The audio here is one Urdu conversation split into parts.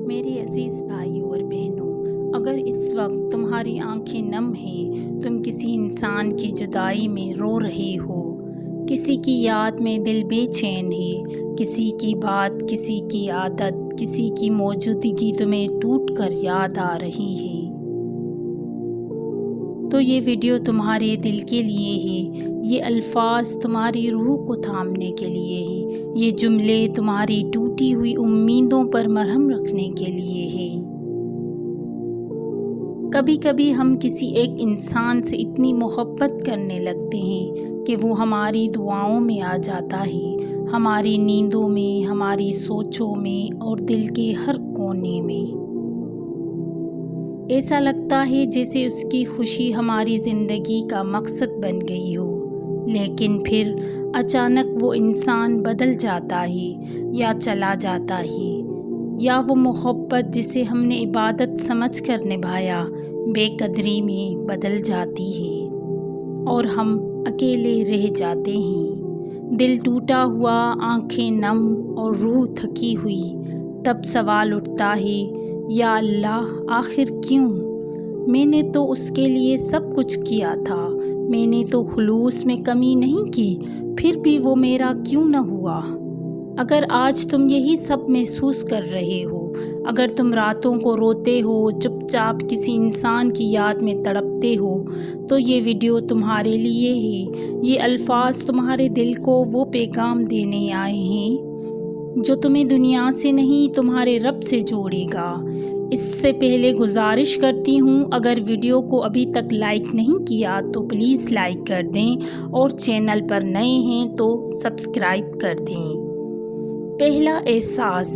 میرے عزیز بھائیوں اور بہنوں، اگر اس وقت تمہاری آنکھیں نم ہیں، تم کسی انسان کی جدائی میں رو رہے ہو، کسی کی یاد میں دل بے چین ہے، کسی کی بات، کسی کی عادت، کسی کی موجودگی تمہیں ٹوٹ کر یاد آ رہی ہے، تو یہ ویڈیو تمہارے دل کے لیے ہے، یہ الفاظ تمہاری روح کو تھامنے کے لیے ہیں، یہ جملے تمہاری ٹوٹی ہوئی امیدوں پر مرہم رکھنے کے لیے ہیں۔ کبھی کبھی ہم کسی ایک انسان سے اتنی محبت کرنے لگتے ہیں کہ وہ ہماری دعاؤں میں آ جاتا ہے، ہماری نیندوں میں، ہماری سوچوں میں اور دل کے ہر کونے میں۔ ایسا لگتا ہے جیسے اس کی خوشی ہماری زندگی کا مقصد بن گئی ہو، لیکن پھر اچانک وہ انسان بدل جاتا ہے یا چلا جاتا ہے، یا وہ محبت جسے ہم نے عبادت سمجھ کر نبھایا بے قدری میں بدل جاتی ہے اور ہم اکیلے رہ جاتے ہیں، دل ٹوٹا ہوا، آنکھیں نم اور روح تھکی ہوئی۔ تب سوال اٹھتا ہے، یا اللہ، آخر کیوں؟ میں نے تو اس کے لیے سب کچھ کیا تھا، میں نے تو خلوص میں کمی نہیں کی، پھر بھی وہ میرا کیوں نہ ہوا؟ اگر آج تم یہی سب محسوس کر رہے ہو، اگر تم راتوں کو روتے ہو، چپ چاپ کسی انسان کی یاد میں تڑپتے ہو، تو یہ ویڈیو تمہارے لیے ہے۔ یہ الفاظ تمہارے دل کو وہ پیغام دینے آئے ہیں جو تمہیں دنیا سے نہیں، تمہارے رب سے جوڑے گا۔ اس سے پہلے گزارش کرتی ہوں، اگر ویڈیو کو ابھی تک لائک نہیں کیا تو پلیز لائک کر دیں، اور چینل پر نئے ہیں تو سبسکرائب کر دیں۔ پہلا احساس،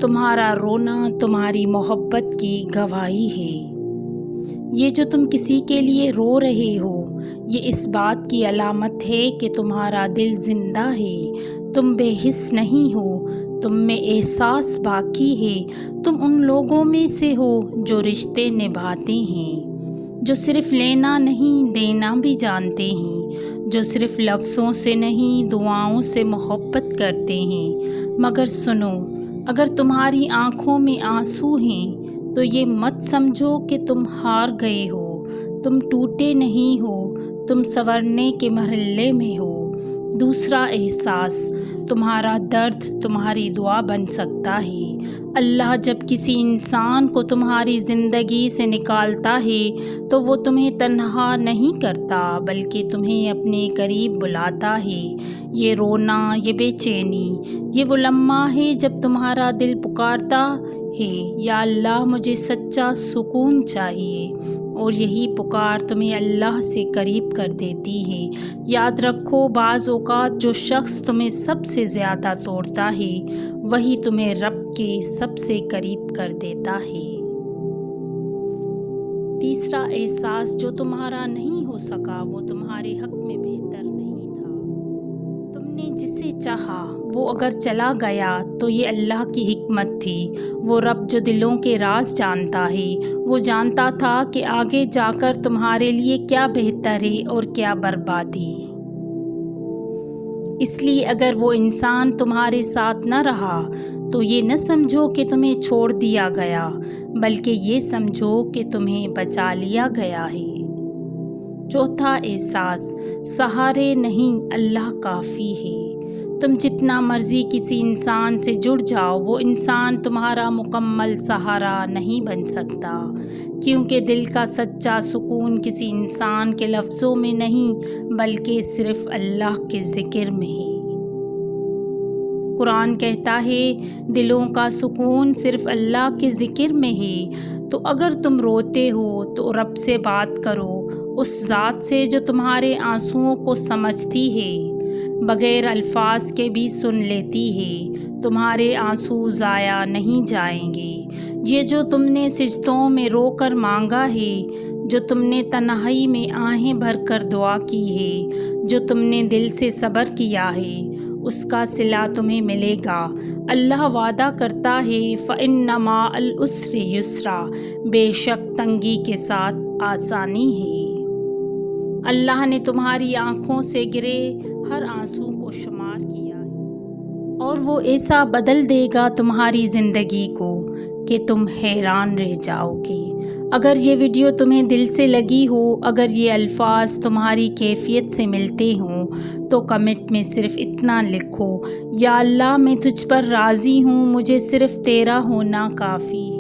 تمہارا رونا تمہاری محبت کی گواہی ہے۔ یہ جو تم کسی کے لیے رو رہے ہو، یہ اس بات کی علامت ہے کہ تمہارا دل زندہ ہے، تم بے حس نہیں ہو، تم میں احساس باقی ہے، تم ان لوگوں میں سے ہو جو رشتے نبھاتے ہیں، جو صرف لینا نہیں دینا بھی جانتے ہیں، جو صرف لفظوں سے نہیں دعاؤں سے محبت کرتے ہیں۔ مگر سنو، اگر تمہاری آنکھوں میں آنسو ہیں تو یہ مت سمجھو کہ تم ہار گئے ہو، تم ٹوٹے نہیں ہو، تم سنورنے کے مرحلے میں ہو۔ دوسرا احساس، تمہارا درد تمہاری دعا بن سکتا ہے۔ اللہ جب کسی انسان کو تمہاری زندگی سے نکالتا ہے تو وہ تمہیں تنہا نہیں کرتا، بلکہ تمہیں اپنے قریب بلاتا ہے۔ یہ رونا، یہ بے چینی، یہ وہ لمحہ ہے جب تمہارا دل پکارتا ہے، یا اللہ، مجھے سچا سکون چاہیے، اور یہی پکار تمہیں اللہ سے قریب کر دیتی ہے۔ یاد رکھو، بعض اوقات جو شخص تمہیں سب سے زیادہ توڑتا ہے، وہی تمہیں رب کے سب سے قریب کر دیتا ہے۔ تیسرا احساس، جو تمہارا نہیں ہو سکا وہ تمہارے حق میں بہتر نہیں تھا۔ تم نے جسے چاہا وہ اگر چلا گیا تو یہ اللہ کی حکمت تھی۔ وہ رب جو دلوں کے راز جانتا ہے، وہ جانتا تھا کہ آگے جا کر تمہارے لیے کیا بہتر ہے اور کیا بربادی۔ اس لیے اگر وہ انسان تمہارے ساتھ نہ رہا تو یہ نہ سمجھو کہ تمہیں چھوڑ دیا گیا، بلکہ یہ سمجھو کہ تمہیں بچا لیا گیا ہے۔ چوتھا احساس، سہارے نہیں، اللہ کافی ہے۔ تم جتنا مرضی کسی انسان سے جڑ جاؤ، وہ انسان تمہارا مکمل سہارا نہیں بن سکتا، کیونکہ دل کا سچا سکون کسی انسان کے لفظوں میں نہیں، بلکہ صرف اللہ کے ذکر میں ہے۔ قرآن کہتا ہے، دلوں کا سکون صرف اللہ کے ذکر میں ہے۔ تو اگر تم روتے ہو تو رب سے بات کرو، اس ذات سے جو تمہارے آنسوؤں کو سمجھتی ہے، بغیر الفاظ کے بھی سن لیتی ہے۔ تمہارے آنسو ضائع نہیں جائیں گے۔ یہ جو تم نے سجدوں میں رو کر مانگا ہے، جو تم نے تنہائی میں آہیں بھر کر دعا کی ہے، جو تم نے دل سے صبر کیا ہے، اس کا صلہ تمہیں ملے گا۔ اللہ وعدہ کرتا ہے، فَإِنَّ مَعَ الْعُسْرِ يُسْرًا، بے شک تنگی کے ساتھ آسانی ہے۔ اللہ نے تمہاری آنکھوں سے گرے ہر آنسو کو شمار کیا ہے، اور وہ ایسا بدل دے گا تمہاری زندگی کو کہ تم حیران رہ جاؤ گے۔ اگر یہ ویڈیو تمہیں دل سے لگی ہو، اگر یہ الفاظ تمہاری کیفیت سے ملتے ہوں تو کمنٹ میں صرف اتنا لکھو، یا اللہ میں تجھ پر راضی ہوں، مجھے صرف تیرا ہونا کافی ہے۔